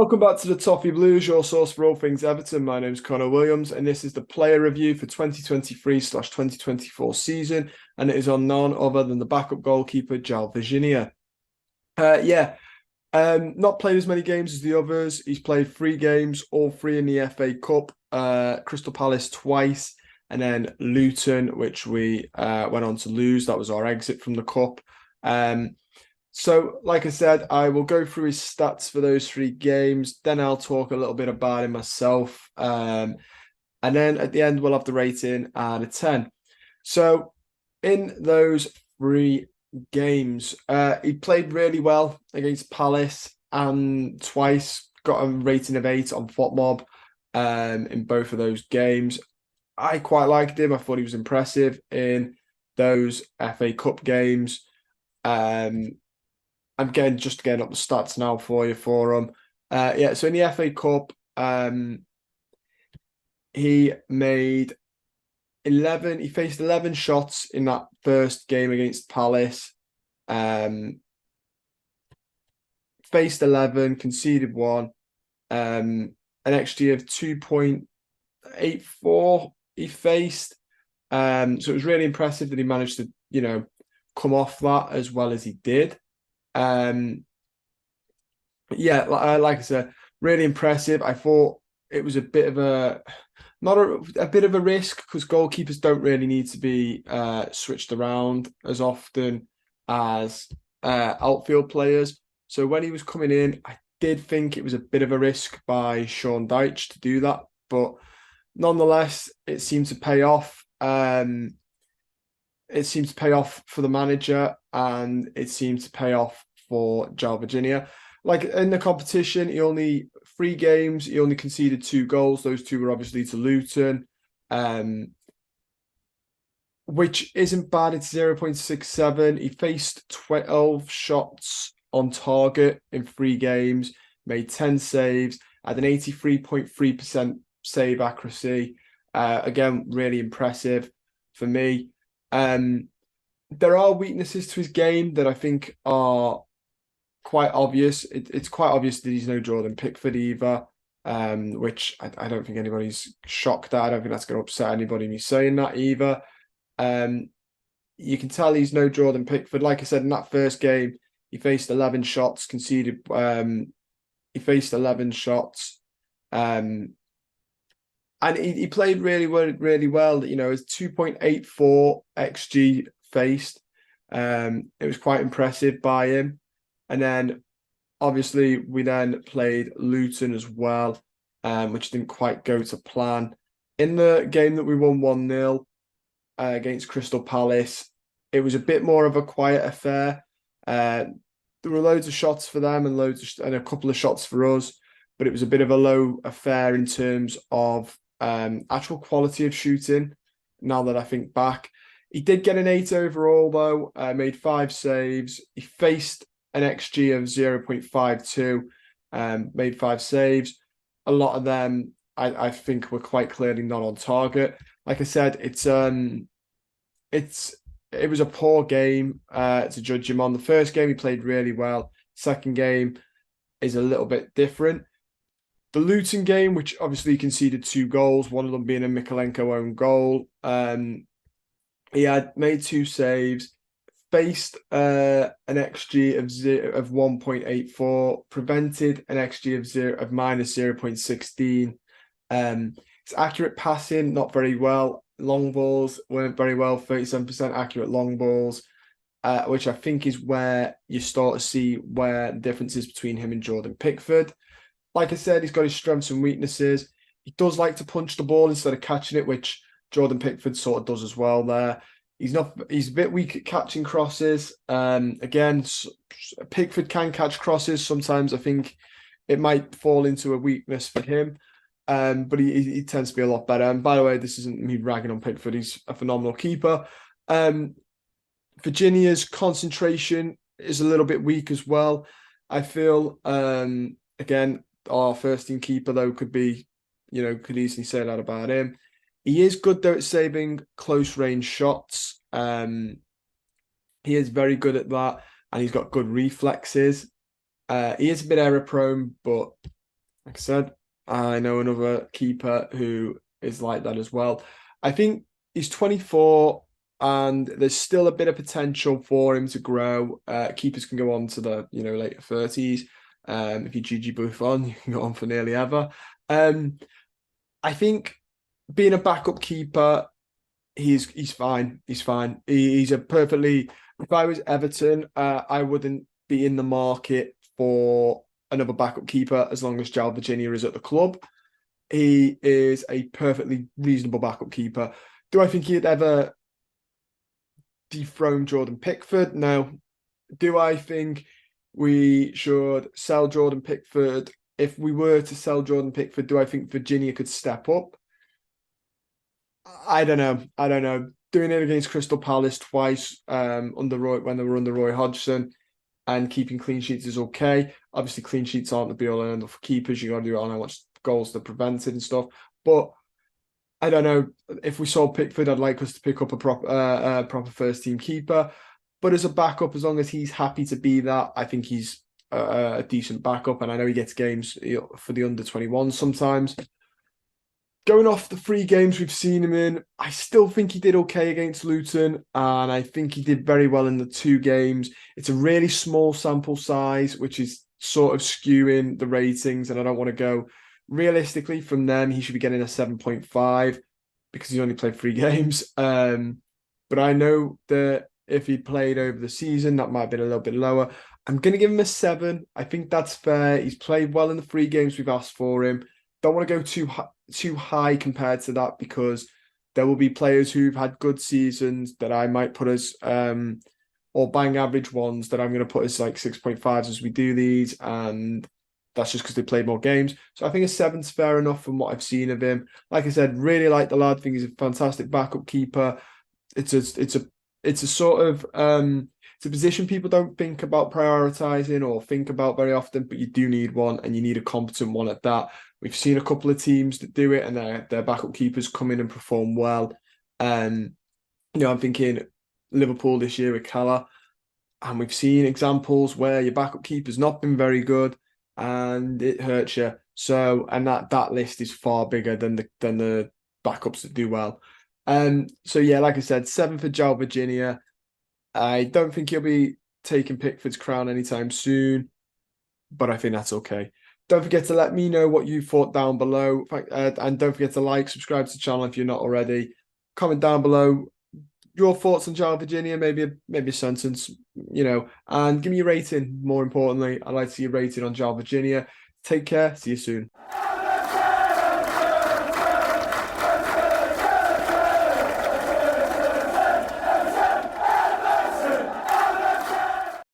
Welcome back to the Toffee Blues, your source for all things Everton. My name's Connor Williams, and this is the player review for 2023/2024 season, and it is on none other than the backup goalkeeper, Joao Virginia. Not played as many games as the others. He's played 3 games, all three in the FA Cup, Crystal Palace twice, and then Luton, which we went on to lose. That was our exit from the Cup. So, like I said, I will go through his stats for those 3 games. Then I'll talk a little bit about him myself. And then at the end, we'll have the rating out of 10. So, in those 3 games, he played really well against Palace and twice got a rating of 8 on FotMob in both of those games. I quite liked him. I thought he was impressive in those FA Cup games. I'm getting up the stats now for you for him. So in the FA Cup, he made 11. He faced 11 shots in that first game against Palace. Faced 11, conceded 1. An XG of 2.84 he faced. So it was really impressive that he managed to, come off that as well as he did. Like I said, really impressive. I thought it was a bit of a bit of a risk because goalkeepers don't really need to be switched around as often as outfield players. So when he was coming in, I did think it was a bit of a risk by Sean Dyche to do that, but nonetheless, it seemed to pay off. It seemed to pay off for the manager, and it seemed to pay off for Joao Virginia. Like in the competition, 3 games, he only conceded 2 goals. Those 2 were obviously to Luton, which isn't bad. It's 0.67. He faced 12 shots on target in 3 games, made 10 saves, had an 83.3% save accuracy. Again, really impressive for me. There are weaknesses to his game that I think are quite obvious. It's quite obvious that he's no Jordan Pickford either, which I don't think anybody's shocked at. I don't think that's going to upset anybody me saying that either. You can tell he's no Jordan Pickford. Like I said, in that first game, he faced 11 shots, conceded. He faced 11 shots, and he played really well. Really well. His 2.84 XG faced. It was quite impressive by him. And then, obviously, we then played Luton as well, which didn't quite go to plan. In the game that we won 1-0 against Crystal Palace, it was a bit more of a quiet affair. There were loads of shots for them and a couple of shots for us, but it was a bit of a low affair in terms of actual quality of shooting. Now that I think back, he did get an 8 overall though. Made 5 saves. He faced an XG of 0.52. Made 5 saves. A lot of them, I think, were quite clearly not on target. Like I said, it was a poor game to judge him on. The first game he played really well. Second game is a little bit different. The Luton game, which obviously conceded 2 goals, one of them being a Mikalenko own goal. He had made 2 saves, faced an XG of 1.84, prevented an XG of minus 0.16. His accurate passing, not very well. Long balls weren't very well, 37% accurate long balls, which I think is where you start to see where the difference is between him and Jordan Pickford. Like I said, he's got his strengths and weaknesses. He does like to punch the ball instead of catching it, which Jordan Pickford sort of does as well there. He's a bit weak at catching crosses. Again, Pickford can catch crosses. Sometimes I think it might fall into a weakness for him. But he tends to be a lot better. And by the way, this isn't me ragging on Pickford. He's a phenomenal keeper. Virginia's concentration is a little bit weak as well. I feel, again, our first team keeper, though, could easily say that about him. He is good, though, at saving close range shots. He is very good at that, and he's got good reflexes. He is a bit error prone, but Like I said, I know another keeper who is like that as well. I think he's 24 and there's still a bit of potential for him to grow. Keepers can go on to the later 30s. If you Gigi Buffon, you can go on for nearly ever. I think being a backup keeper, he's fine. He's fine. He's a perfectly. If I was Everton, I wouldn't be in the market for another backup keeper as long as Joao Virginia is at the club. He is a perfectly reasonable backup keeper. Do I think he'd ever dethrone Jordan Pickford? No. Do I think we should sell Jordan Pickford? If we were to sell Jordan Pickford, do I think Virginia could step up? I don't know. I don't know. Doing it against Crystal Palace twice under Roy when they were under Roy Hodgson and keeping clean sheets is okay. Obviously, clean sheets aren't the be all and end all for keepers. You got to do it on how much goals they're prevented and stuff. But I don't know if we sold Pickford. I'd like us to pick up a proper first team keeper. But as a backup, as long as he's happy to be that, I think he's a decent backup. And I know he gets games for the under 21 sometimes. Going off the 3 games we've seen him in, I still think he did okay against Luton, and I think he did very well in the 2 games. It's a really small sample size, which is sort of skewing the ratings, and I don't want to go realistically from them. He should be getting a 7.5 because he's only played 3 games. But I know that if he played over the season, that might have been a little bit lower. I'm going to give him a 7. I think that's fair. He's played well in the 3 games we've asked for him. Don't want to go too high compared to that because there will be players who've had good seasons that I might put as or bang average ones that I'm going to put as like 6.5s as we do these, and that's just because they played more games. So I think a 7's fair enough from what I've seen of him. Like I said, really like the lad. Think he's a fantastic backup keeper. It's a sort of it's a position people don't think about prioritizing or think about very often, but you do need one, and you need a competent one at that. We've seen a couple of teams that do it, and their backup keepers come in and perform well. I'm thinking Liverpool this year with Cala, and we've seen examples where your backup keeper's not been very good, and it hurts you. So, and that list is far bigger than the backups that do well. So yeah, like I said, 7 for Joao Virginia. I don't think he'll be taking Pickford's crown anytime soon, but I think that's okay. Don't forget to let me know what you thought down below. And don't forget to like, subscribe to the channel if you're not already. Comment down below your thoughts on Joao Virginia, maybe a sentence, and give me a rating. More importantly, I'd like to see a rating on Joao Virginia. Take care. See you soon.